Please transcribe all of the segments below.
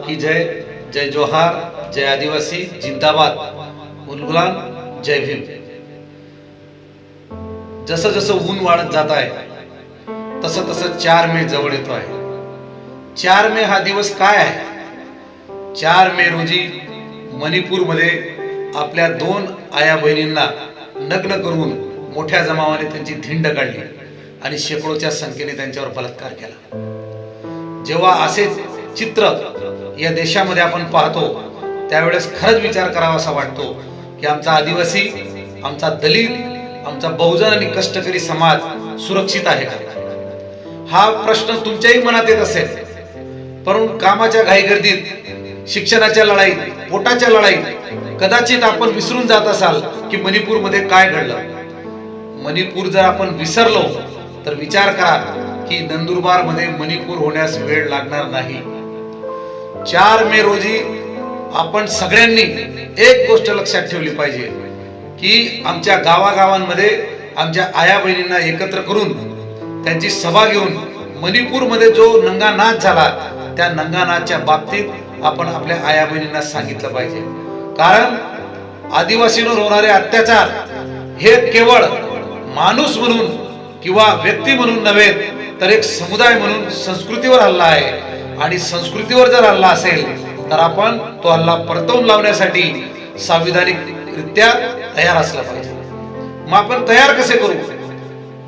की जय, जय जोहार, जय आदिवासी जिंदाबाद, उलगुलान, जय भीम. जसं जसं ऊन वाढत जात आहे तसं तसं 4 मे जवळ येतो आहे. 4 मे हा दिवस काय आहे? 4 मे रोजी मणिपूरमध्ये आपल्या 2 आया बहिणींना नग्न करून मोठ्या जमावाने त्यांची धिंड काढली आणि शेकडोच्या संख्येने त्यांच्यावर बलात्कार केला. जेव्हा असे चित्र या देशामध्ये आपण पाहतो त्यावेळेस खरंच विचार करावासा वाटतो की आमचा आदिवासी, आमचा दलित, आमचा बहुजन आणि कष्टकरी समाज सुरक्षित आहे का? हा प्रश्न तुमच्याही मनात येत असेल, परंतु कामाच्या घाईगर्दीत, शिक्षणाच्या लढाईत, पोटाच्या लढाईत कदाचित आपण विसरून जात असाल की मणिपूरमध्ये काय घडलं. मणिपूर जर आपण विसरलो तर विचार करा की नंदुरबार मध्ये मणिपूर होण्यास वेळ लागणार नाही. 4 मे रोजी आपण सगळ्यांनी एक गोष्ट लक्षात ठेवली पाहिजे की आमच्या गावागावांमध्ये आमच्या आया बहिणींना एकत्र करून त्यांची सभा घेऊन मणिपूरमध्ये जो नंगा नाच झाला त्या नंगा नाचच्या बाबतीत आपण आपल्या आया बहिणींना सांगितलं पाहिजे. कारण आदिवासींवर होणारे अत्याचार हे केवळ माणूस म्हणून किंवा व्यक्ती म्हणून नव्हे तर एक समुदाय म्हणून संस्कृतीवर हल्ला आहे आणि संस्कृतीवर जर हल्ला असेल तर आपण तो हल्ला परतवून लावण्यासाठी संविधानिकरित्या तयार असलं पाहिजे. मग आपण तयार कसे करू?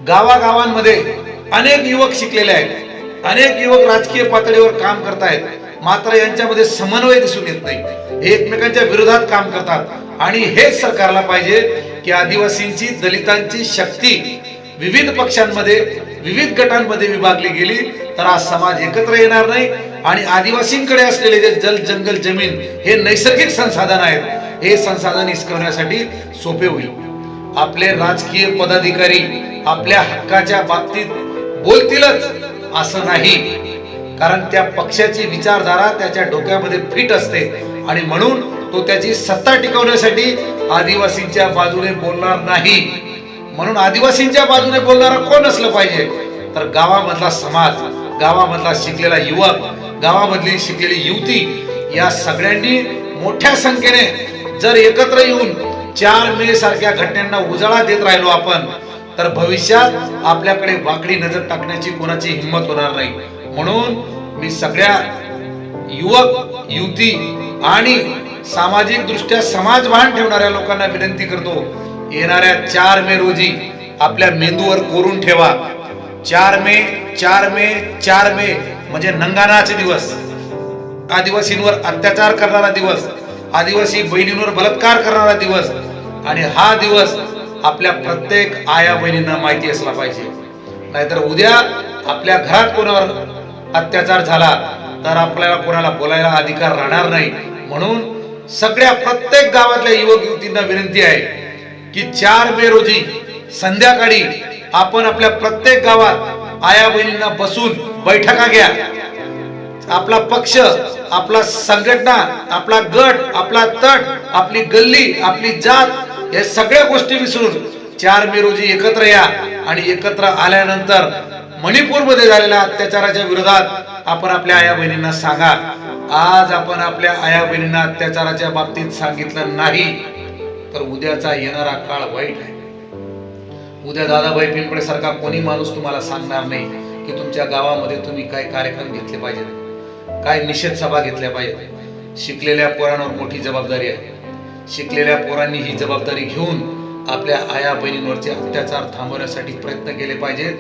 गावागावांमध्ये अनेक युवक शिकलेले आहेत, अनेक युवक राजकीय पातळीवर काम करतायत, मात्र यांच्यामध्ये समन्वय दिसून येत नाही. हे एकमेकांच्या विरोधात काम करतात आणि हेच सरकारला पाहिजे की आदिवासींची, दलितांची शक्ती विविध पक्षांमध्ये, विविध गटांमध्ये विभागली गेली तर हा समाज एकत्र येणार नाही आणि आदिवासींकडे असलेले जे जल, जंगल, जमीन हे नैसर्गिक संसाधन आहेत, हे संसाधन हिसकवण्यासाठी सोपे होईल. आपले राजकीय पदाधिकारी आपल्या हक्काच्या बाबतीत बोलतीलच असं नाही, कारण त्या पक्षाची विचारधारा त्याच्या डोक्यामध्ये फिट असते आणि म्हणून तो त्याची सत्ता टिकवण्यासाठी आदिवासींच्या बाजूने बोलणार नाही. म्हणून आदिवासींच्या बाजूने बोलणारा कोण असलं पाहिजे तर गावामधला समाज, गावामधला शिकलेला युवक, गावामधली शिकलेली युवती, या सगळ्यांनी मोठ्या संख्येने जर एकत्र येऊन 4 मे सारख्या घटनांना उजाळा देत राहिलो आपण तर भविष्यात आपल्याकडे वाकडी नजर टाकण्याची कोणाची हिंमत होणार नाही. म्हणून मी सगळ्या युवक, युवती आणि सामाजिक दृष्ट्या समाजभान ठेवणाऱ्या लोकांना विनंती करतो, येणाऱ्या 4 मे रोजी आपल्या मेंदूवर कोरून ठेवा. 4 मे, 4 मे, 4 मे म्हणजे नंगानाचे दिवस, आदिवासींवर अत्याचार करणारा दिवस, आदिवासी बहिणींवर बलात्कार करणारा दिवस. आणि हा दिवस आपल्या प्रत्येक आया बहिणींना माहिती असला पाहिजे. नाहीतर उद्या आपल्या घरात कोणावर अत्याचार झाला तर आपल्याला कोणाला बोलायला अधिकार राहणार नाही. म्हणून सगळ्या प्रत्येक गावातल्या युवक युवतींना विनंती आहे की 4 मे रोजी संध्याकाळी आपण आपल्या प्रत्येक गावात आया बहिणींना बसून बैठका घ्या. आपला पक्ष, आपला संघटना, आपला गट, आपला तट, आपली गल्ली, आपली जात या सगळ्या गोष्टी विसरून 4 मे रोजी एकत्र या आणि एकत्र आल्यानंतर मणिपूरमध्ये झालेल्या अत्याचाराच्या विरोधात आपण आपल्या आया बहिणींना सांगा. आज आपण आपल्या आया बहिणींना अत्याचाराच्या बाबतीत सांगितलं नाही तर उद्याचा येणारा काळ वाईट आहे. उद्या दादाभाई पिंपळे सारखा कोणी माणूस तुम्हाला सांगणार नाही की तुमच्या गावामध्ये तुम्ही काय कार्यक्रम घेतले पाहिजेत, काय निषेध सभा घेतल्या पाहिजेत. शिकलेल्या पोरांवर मोठी जबाबदारी आहे. शिकलेल्या पोरांनी ही जबाबदारी घेऊन आपल्या आया बहिणींवरचे अत्याचार थांबवण्यासाठी प्रयत्न केले पाहिजेत.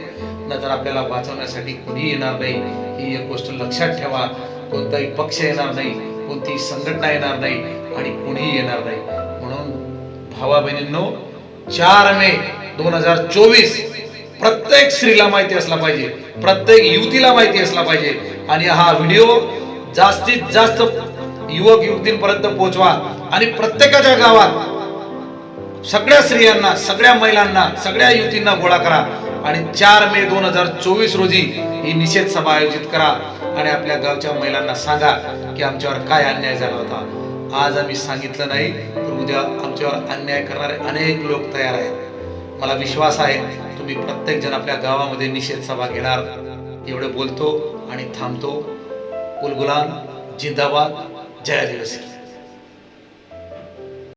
नंतर आपल्याला वाचवण्यासाठी कोणी येणार नाही, ही एक गोष्ट लक्षात ठेवा. कोणताही पक्ष येणार नाही, कोणतीही संघटना येणार नाही आणि कोणीही येणार नाही. म्हणून भावा बहिणींनो, 4 मे 2024 प्रत्येक स्त्रीला माहिती असला पाहिजे, प्रत्येक युवतीला माहिती असला पाहिजे. आणि हा व्हिडिओ जास्तीत जास्त युवक युवतींपर्यंत पोहोचवा आणि प्रत्येकाच्या गावात सगळ्या स्त्रियांना, सगळ्या महिलांना, सगळ्या युवतींना गोळा करा आणि 4 मे 2024 रोजी ही निषेध सभा आयोजित करा आणि आपल्या गावच्या महिलांना सांगा की आमच्यावर काय अन्याय झाला होता. आज आम्ही सांगितलं नाही तर उद्या आमच्यावर अन्याय करणारे अनेक लोक तयार आहेत. मला विश्वास आहे तुम्ही प्रत्येक जण आपल्या गावामध्ये निषेध सभा घेणार. एवढे बोलतो आणि थांबतो. उलगुलान, जिंदाबाद, जय आदिवासी.